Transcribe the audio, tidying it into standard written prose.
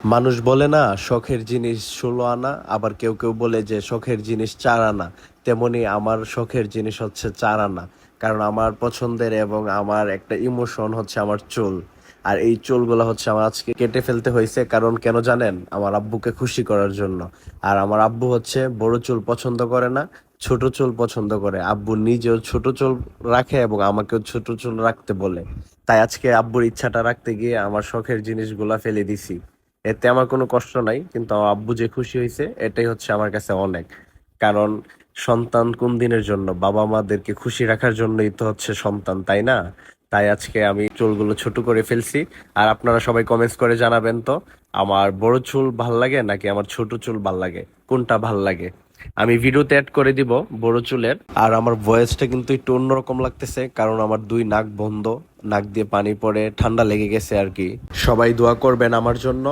মানুষ বলে না শখের জিনিস 16 আনা, আবার কেউ কেউ বলে যে শখের জিনিস 4 আনা। তেমনি আমার শখের জিনিস হচ্ছে 4 আনা। কারণ আমার পছন্দের এবং আমার একটা ইমোশন হচ্ছে আমার চুল। আর এই চুলগুলো হচ্ছে আমার আজকে কেটে ফেলতে হয়েছে, কারণ কেন জানেন? আমার আব্বুকে খুশি করার জন্য। আর আমার আব্বু হচ্ছে বড় চুল পছন্দ করে না, ছোট চুল পছন্দ করে। আব্বু নিজেও ছোট চুল রাখে এবং আমাকেও ছোট চুল রাখতে বলে। তাই আজকে আব্বুর ইচ্ছাটা রাখতে গিয়ে আমার শখের জিনিসগুলা ফেলে দিছি। এতে আমার কোনো কষ্ট নাই, কিন্তু আমার আব্বু যে খুশি হয়েছে এটাই হচ্ছে আমার কাছে অনেক। কারণ সন্তান কোন দিনের জন্য? বাবা মাদেরকে খুশি রাখার জন্যই তো হচ্ছে সন্তান, তাই না? তাই আজকে আমি চুলগুলো ছোট করে ফেলছি। আর আপনারা সবাই কমেন্টস করে জানাবেন তো, আমার বড় চুল ভাল লাগে নাকি আমার ছোট চুল ভাল লাগে, কোনটা ভাল লাগে? আমি ভিডিওতে অ্যাড করে দিব বড় চুলের। আর আমার ভয়েসটা কিন্তু একটু অন্যরকম লাগতেছে, কারণ আমার দুই নাক বন্ধ, নাক দিয়ে পানি পড়ে, ঠান্ডা লেগে গেছে আর কি। সবাই দোয়া করবেন আমার জন্য।